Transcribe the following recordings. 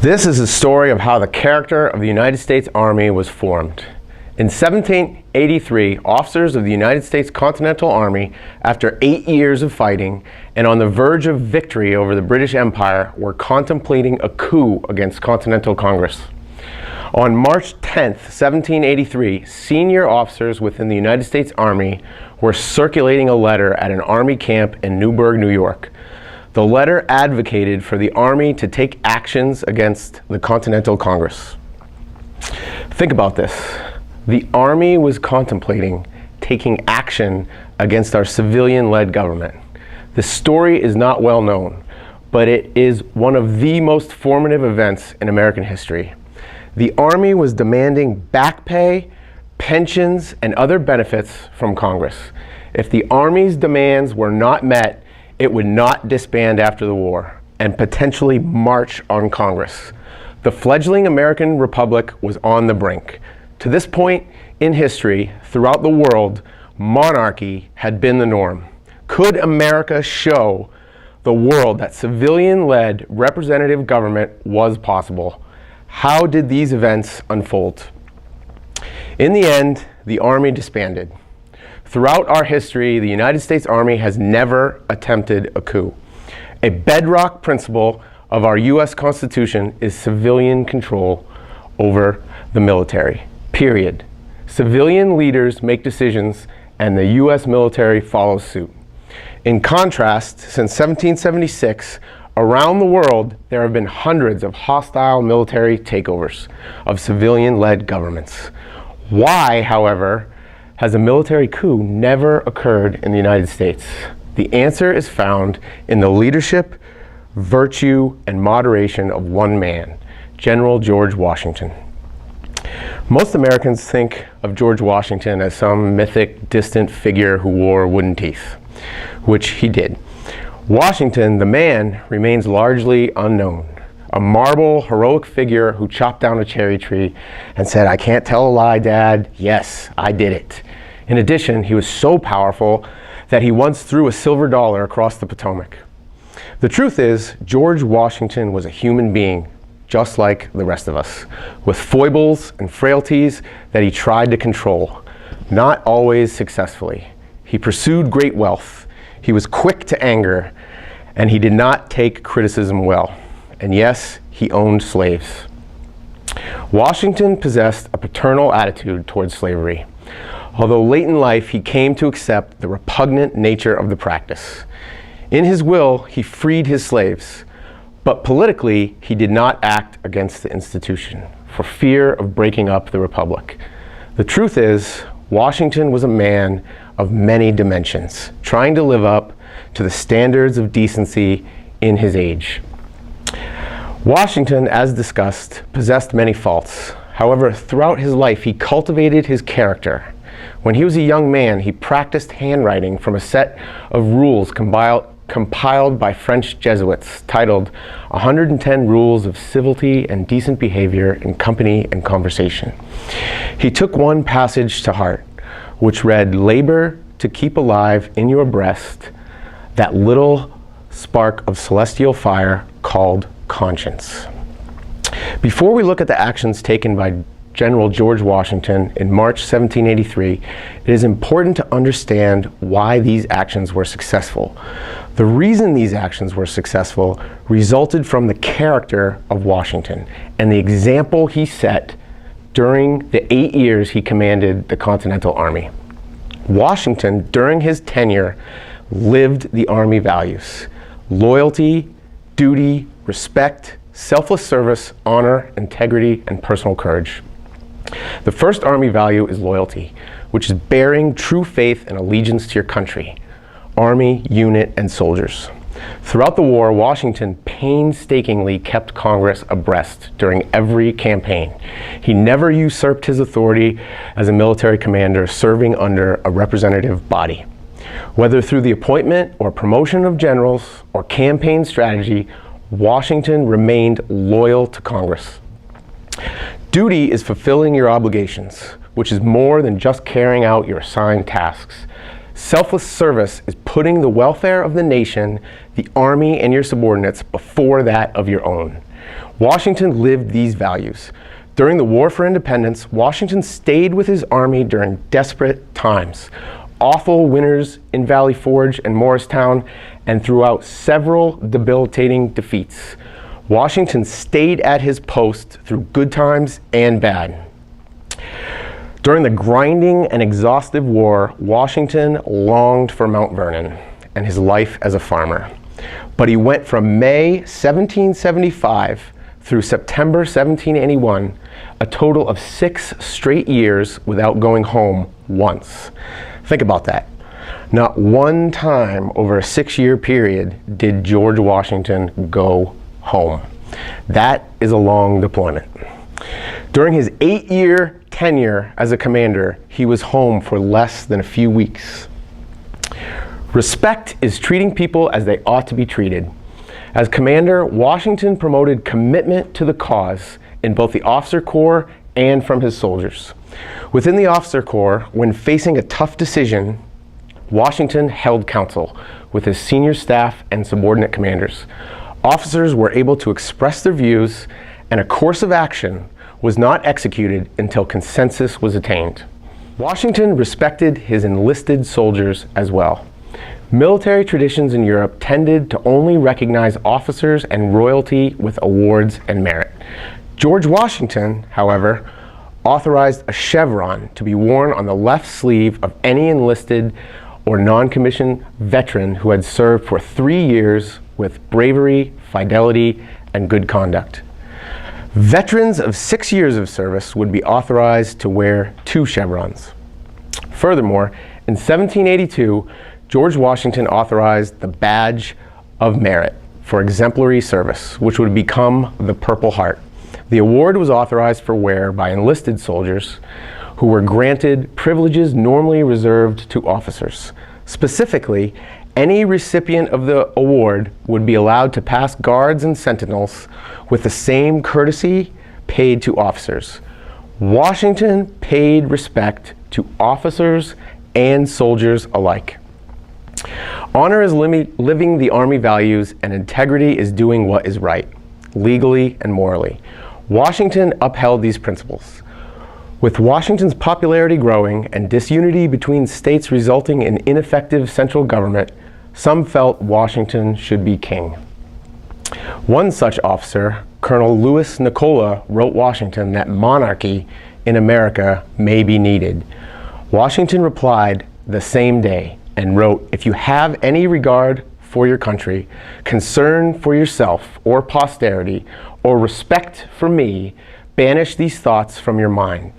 This is a story of how the character of the United States Army was formed. In 1783, officers of the United States Continental Army, after 8 years of fighting and on the verge of victory over the British Empire, were contemplating a coup against Continental Congress. On March 10, 1783, senior officers within the United States Army were circulating a letter at an Army camp in Newburgh, New York. The letter advocated for the Army to take actions against the Continental Congress. Think about this. The Army was contemplating taking action against our civilian-led government. The story is not well known, but it is one of the most formative events in American history. The Army was demanding back pay, pensions, and other benefits from Congress. If the Army's demands were not met, it would not disband after the war and potentially march on Congress. The fledgling American Republic was on the brink. To this point in history, throughout the world, monarchy had been the norm. Could America show the world that civilian-led representative government was possible? How did these events unfold? In the end, the Army disbanded. Throughout our history, the United States Army has never attempted a coup. A bedrock principle of our U.S. Constitution is civilian control over the military, period. Civilian leaders make decisions and the U.S. military follows suit. In contrast, since 1776, around the world, there have been hundreds of hostile military takeovers of civilian-led governments. Why, however, has a military coup never occurred in the United States? The answer is found in the leadership, virtue, and moderation of one man, General George Washington. Most Americans think of George Washington as some mythic, distant figure who wore wooden teeth, which he did. Washington, the man, remains largely unknown. A marble, heroic figure who chopped down a cherry tree and said, "I can't tell a lie, Dad. Yes, I did it." In addition, he was so powerful that he once threw a silver dollar across the Potomac. The truth is, George Washington was a human being, just like the rest of us, with foibles and frailties that he tried to control, not always successfully. He pursued great wealth. He was quick to anger, and he did not take criticism well. And yes, he owned slaves. Washington possessed a paternal attitude towards slavery. Although late in life, he came to accept the repugnant nature of the practice. In his will, he freed his slaves, but politically, he did not act against the institution for fear of breaking up the republic. The truth is, Washington was a man of many dimensions, trying to live up to the standards of decency in his age. Washington, as discussed, possessed many faults. However, throughout his life, he cultivated his character. When he was a young man, he practiced handwriting from a set of rules compiled by French Jesuits titled 110 Rules of Civility and Decent Behavior in Company and Conversation. He took one passage to heart, which read, "Labor to keep alive in your breast that little spark of celestial fire called conscience." Before we look at the actions taken by General George Washington in March 1783, it is important to understand why these actions were successful. The reason these actions were successful resulted from the character of Washington and the example he set during the 8 years he commanded the Continental Army. Washington, during his tenure, lived the Army values: loyalty, duty, respect, selfless service, honor, integrity, and personal courage. The first Army value is loyalty, which is bearing true faith and allegiance to your country, Army, unit, and soldiers. Throughout the war, Washington painstakingly kept Congress abreast during every campaign. He never usurped his authority as a military commander serving under a representative body. Whether through the appointment or promotion of generals or campaign strategy, Washington remained loyal to Congress. Duty is fulfilling your obligations, which is more than just carrying out your assigned tasks. Selfless service is putting the welfare of the nation, the Army, and your subordinates before that of your own. Washington lived these values. During the War for Independence, Washington stayed with his army during desperate times, awful winters in Valley Forge and Morristown, and throughout several debilitating defeats. Washington stayed at his post through good times and bad. During the grinding and exhaustive war, Washington longed for Mount Vernon and his life as a farmer. But he went from May 1775 through September 1781, a total of 6 straight years without going home once. Think about that. Not one time over a 6-year period did George Washington go home. That is a long deployment. During his 8-year tenure as a commander, he was home for less than a few weeks. Respect is treating people as they ought to be treated. As commander, Washington promoted commitment to the cause in both the officer corps and from his soldiers. Within the officer corps, when facing a tough decision, Washington held counsel with his senior staff and subordinate commanders. Officers were able to express their views, and a course of action was not executed until consensus was attained. Washington respected his enlisted soldiers as well. Military traditions in Europe tended to only recognize officers and royalty with awards and merit. George Washington, however, authorized a chevron to be worn on the left sleeve of any enlisted or non-commissioned veteran who had served for 3 years with bravery, fidelity, and good conduct. Veterans of 6 years of service would be authorized to wear 2 chevrons. Furthermore, in 1782, George Washington authorized the Badge of Merit for exemplary service, which would become the Purple Heart. The award was authorized for wear by enlisted soldiers who were granted privileges normally reserved to officers. Specifically, any recipient of the award would be allowed to pass guards and sentinels with the same courtesy paid to officers. Washington paid respect to officers and soldiers alike. Honor is living the Army values, and integrity is doing what is right, legally and morally. Washington upheld these principles. With Washington's popularity growing and disunity between states resulting in ineffective central government, some felt Washington should be king. One such officer, Colonel Louis Nicola, wrote Washington that monarchy in America may be needed. Washington replied the same day and wrote, "If you have any regard for your country, concern for yourself or posterity, or respect for me, banish these thoughts from your mind."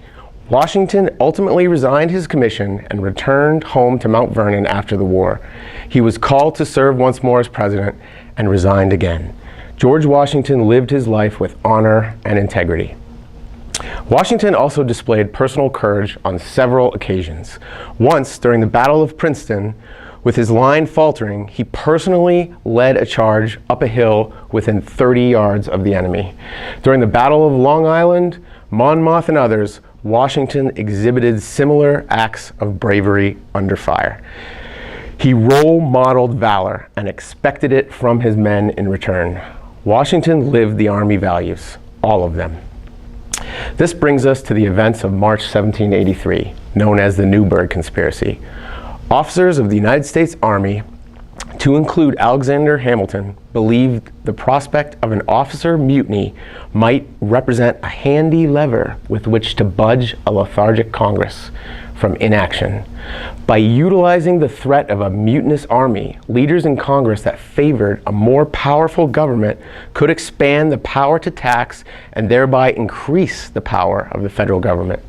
Washington ultimately resigned his commission and returned home to Mount Vernon after the war. He was called to serve once more as president and resigned again. George Washington lived his life with honor and integrity. Washington also displayed personal courage on several occasions. Once, during the Battle of Princeton, with his line faltering, he personally led a charge up a hill within 30 yards of the enemy. During the Battle of Long Island, Monmouth, and others, Washington exhibited similar acts of bravery under fire. He role-modeled valor and expected it from his men in return. Washington lived the Army values, all of them. This brings us to the events of March 1783, known as the Newburgh Conspiracy. Officers of the United States Army, to include Alexander Hamilton, believed the prospect of an officer mutiny might represent a handy lever with which to budge a lethargic Congress from inaction. By utilizing the threat of a mutinous army, leaders in Congress that favored a more powerful government could expand the power to tax and thereby increase the power of the federal government.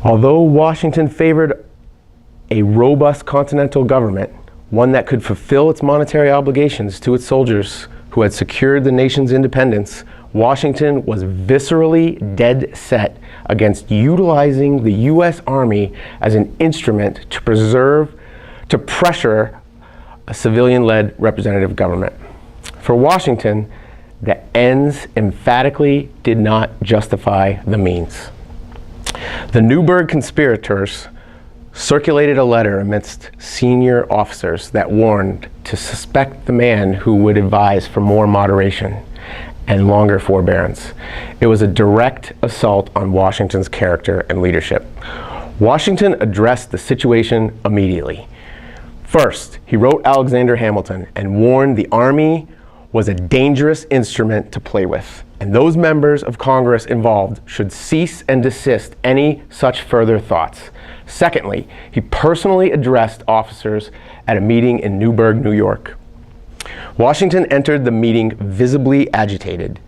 Although Washington favored a robust continental government, one that could fulfill its monetary obligations to its soldiers who had secured the nation's independence, Washington was viscerally dead set against utilizing the U.S. Army as an instrument to pressure a civilian-led representative government. For Washington, the ends emphatically did not justify the means. The Newburgh conspirators circulated a letter amidst senior officers that warned to suspect the man who would advise for more moderation. and longer forbearance. It was a direct assault on Washington's character and leadership. Washington addressed the situation immediately. First, he wrote Alexander Hamilton and warned the Army was a dangerous instrument to play with, and those members of Congress involved should cease and desist any such further thoughts. Secondly, he personally addressed officers at a meeting in Newburgh, New York. Washington entered the meeting visibly agitated.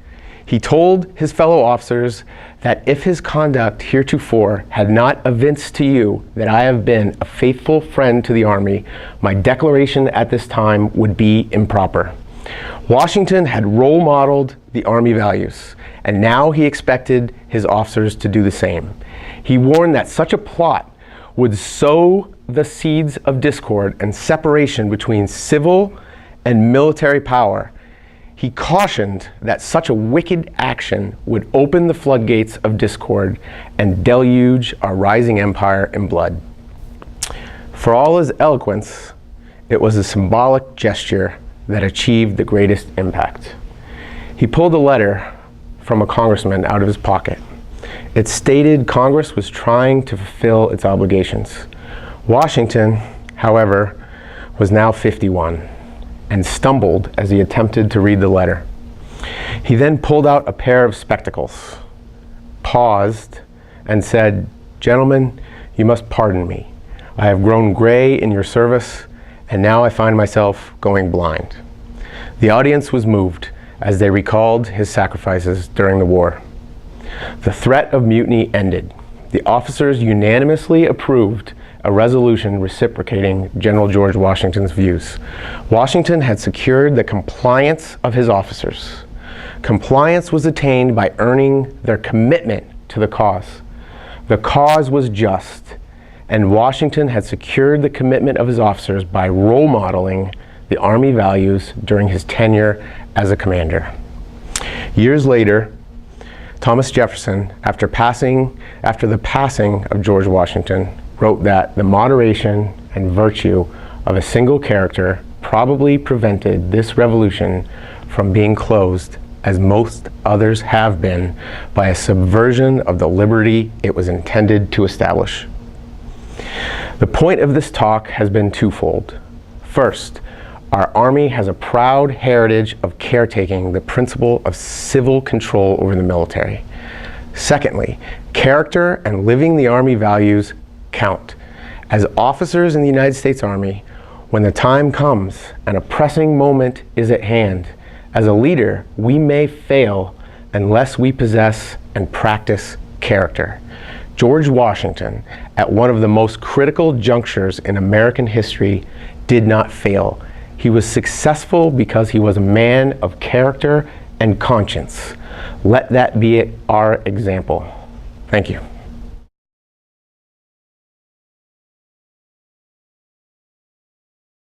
He told his fellow officers that if his conduct heretofore had not evinced to you that I have been a faithful friend to the Army, my declaration at this time would be improper. Washington had role modeled the Army values, and now he expected his officers to do the same. He warned that such a plot would sow the seeds of discord and separation between civil and military power. He cautioned that such a wicked action would open the floodgates of discord and deluge our rising empire in blood. For all his eloquence, it was a symbolic gesture that achieved the greatest impact. He pulled a letter from a congressman out of his pocket. It stated Congress was trying to fulfill its obligations. Washington, however, was now 51 and stumbled as he attempted to read the letter. He then pulled out a pair of spectacles, paused, and said, "Gentlemen, you must pardon me. I have grown gray in your service, and now I find myself going blind." The audience was moved as they recalled his sacrifices during the war. The threat of mutiny ended. The officers unanimously approved a resolution reciprocating General George Washington's views. Washington had secured the compliance of his officers. Compliance was attained by earning their commitment to the cause. The cause was just, and Washington had secured the commitment of his officers by role modeling the Army values during his tenure as a commander. Years later, Thomas Jefferson, after the passing of George Washington, wrote that the moderation and virtue of a single character probably prevented this revolution from being closed, as most others have been, by a subversion of the liberty it was intended to establish. The point of this talk has been twofold. First, our Army has a proud heritage of caretaking the principle of civil control over the military. Secondly, character and living the Army values count. As officers in the United States Army, when the time comes and a pressing moment is at hand, as a leader, we may fail unless we possess and practice character. George Washington, at one of the most critical junctures in American history, did not fail. He was successful because he was a man of character and conscience. Let that be our example. Thank you.